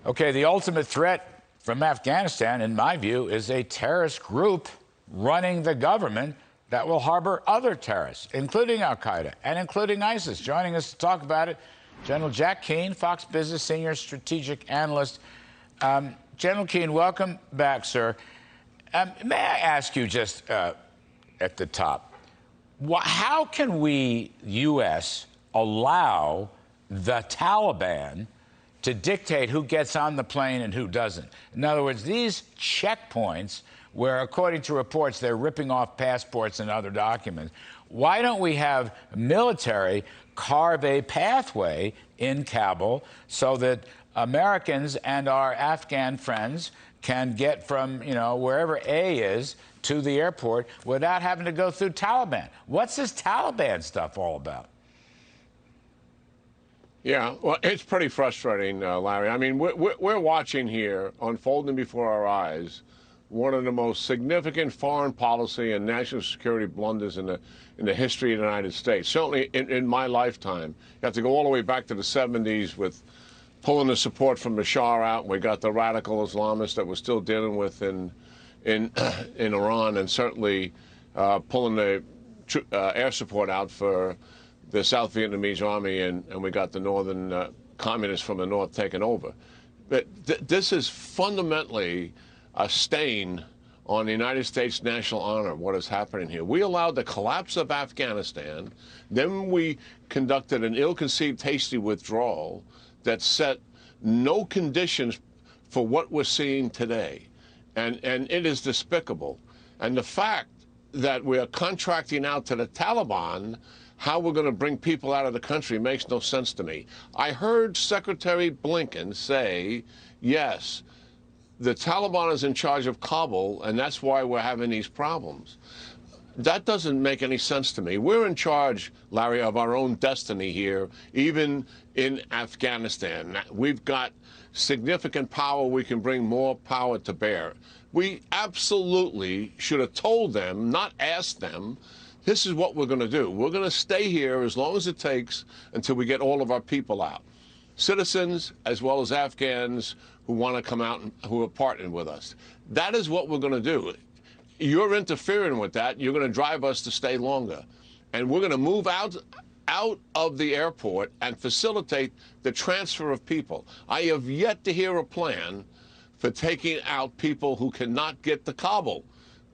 Okay, the ultimate threat from Afghanistan, in my view, is a terrorist group running the government that will harbor other terrorists, including al-Qaeda and including ISIS. Joining us to talk about it, General Jack Keane, Fox Business Senior Strategic Analyst. General Keane, welcome back, sir. May I ask you just at the top, how can we, U.S., allow the Taliban to dictate who gets on the plane and who doesn't? In other words, these checkpoints where, according to reports, they're ripping off passports and other documents, why don't we have military carve a pathway in Kabul so that Americans and our Afghan friends can get from, wherever A is to the airport without having to go through Taliban? What's this Taliban stuff all about? Yeah, well, it's pretty frustrating, Larry. I mean, we're watching here, unfolding before our eyes, one of the most significant foreign policy and national security blunders in the history of the United States. Certainly in my lifetime. You have to go all the way back to the 70s with pulling the support from Bashar out. We got the radical Islamists that we're still dealing with in Iran, and certainly pulling the air support out for the South Vietnamese army, and we got the northern communists from the north taking over. But this is fundamentally a stain on the United States national honor, what is happening here. We allowed the collapse of Afghanistan, then we conducted an ill-conceived, hasty withdrawal that set no conditions for what we're seeing today. And it is despicable. And the fact that we are contracting out to the Taliban how we're going to bring people out of the country makes no sense to me. I heard Secretary Blinken say, yes, the Taliban is in charge of Kabul, and that's why we're having these problems. That doesn't make any sense to me. We're in charge, Larry, of our own destiny here, even in Afghanistan. We've got significant power. We can bring more power to bear. We absolutely should have told them, not asked them, this is what we're going to do. We're going to stay here as long as it takes until we get all of our people out. Citizens, as well as Afghans who want to come out and who are partnering with us. That is what we're going to do. You're interfering with that. You're going to drive us to stay longer. And we're going to move out of the airport and facilitate the transfer of people. I have yet to hear a plan for taking out people who cannot get to Kabul,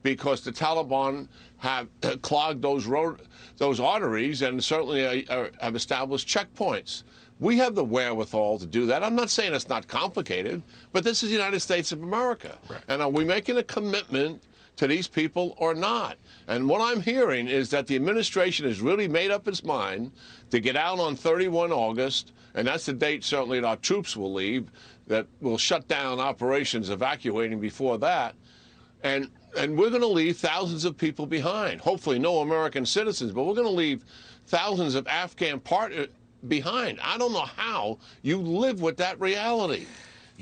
because the Taliban have clogged those arteries and certainly have established checkpoints. We have the wherewithal to do that. I'm not saying it's not complicated, but this is the United States of America. Right. And are we making a commitment to these people or not? And what I'm hearing is that the administration has really made up its mind to get out on 31 August, and that's the date certainly that our troops will leave, that will shut down operations evacuating before that. And we're going to leave thousands of people behind. Hopefully no American citizens, but we're going to leave thousands of Afghan partners behind. I don't know how you live with that reality.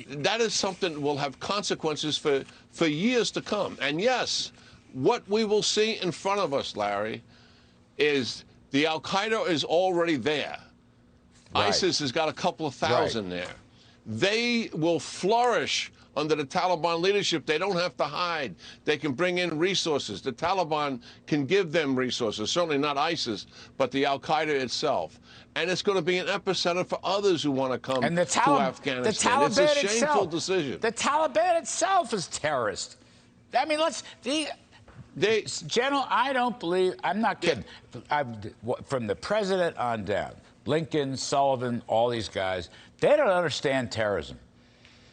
That is something that will have consequences for years to come. And yes, what we will see in front of us, Larry, is the al-Qaeda is already there. Right. ISIS has got a couple of thousand there. They will flourish under the Taliban leadership. They don't have to hide. They can bring in resources. The Taliban can give them resources, certainly not ISIS, but the al-Qaeda itself. And it's going to be an epicenter for others who want to come to Afghanistan. It's a shameful decision. The Taliban itself is terrorist. I mean, General, I don't believe, I'm not kidding. From the president on down, Blinken, Sullivan, all these guys, they don't understand terrorism.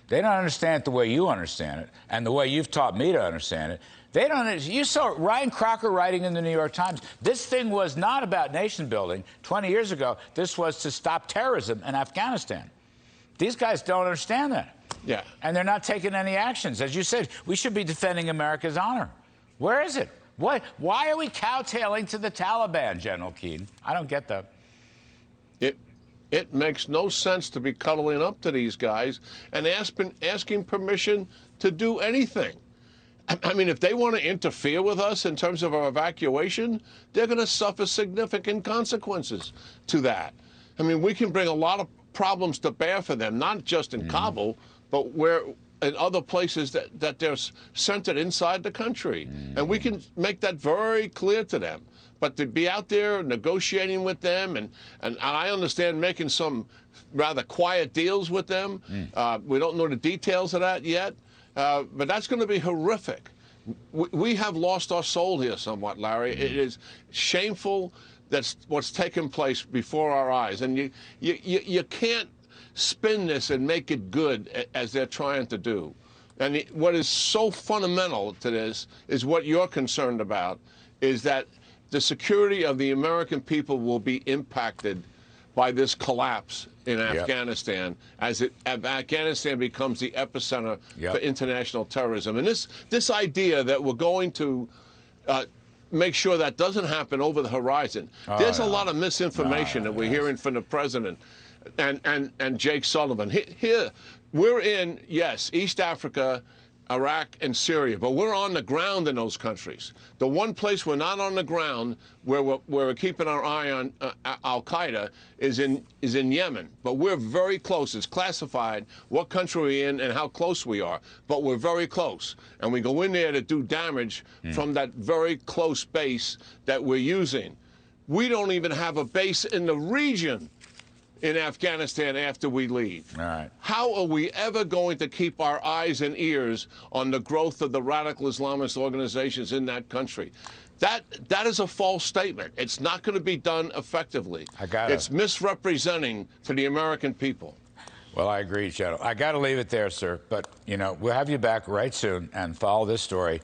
They don't understand it the way you understand it, and the way you've taught me to understand it. They don't. You saw Ryan Crocker writing in the New York Times, this thing was not about nation building 20 years ago. This was to stop terrorism in Afghanistan. These guys don't understand that. Yeah. And they're not taking any actions. As you said, we should be defending America's honor. Where is it? Why are we kowtailing to the Taliban, General Keane? I don't get that. It makes no sense to be cuddling up to these guys and asking permission to do anything. I mean, if they want to interfere with us in terms of our evacuation, they're going to suffer significant consequences to that. I mean, we can bring a lot of problems to bear for them, not just in Kabul, but where in other places that they're centered inside the country. And we can make that very clear to them. But to be out there negotiating with them, and I understand making some rather quiet deals with them. We don't know the details of that yet, but that's going to be horrific. We have lost our soul here somewhat, Larry. It is shameful that's what's taken place before our eyes. And you can't spin this and make it good as they're trying to do. And what is so fundamental to this is what you're concerned about, is that the security of the American people will be impacted by this collapse in Afghanistan as Afghanistan becomes the epicenter for international terrorism. And this idea that we're going to make sure that doesn't happen over the horizon. There's a lot of misinformation that we're hearing from the president and Jake Sullivan. Here, we're in, yes, East Africa, Iraq, and Syria, but we're on the ground in those countries. The one place we're not on the ground, where we're keeping our eye on Al-Qaeda, is in Yemen. But we're very close. It's classified what country we're in and how close we are. But we're very close. And we go in there to do damage from that very close base that we're using. We don't even have a base in the region in Afghanistan after we leave. All right. How are we ever going to keep our eyes and ears on the growth of the radical Islamist organizations in that country? That is a false statement. It's not going to be done effectively. It's misrepresenting to the American people. Well, I agree, Shadow. I got to leave it there, sir. But, you know, we'll have you back right soon and follow this story.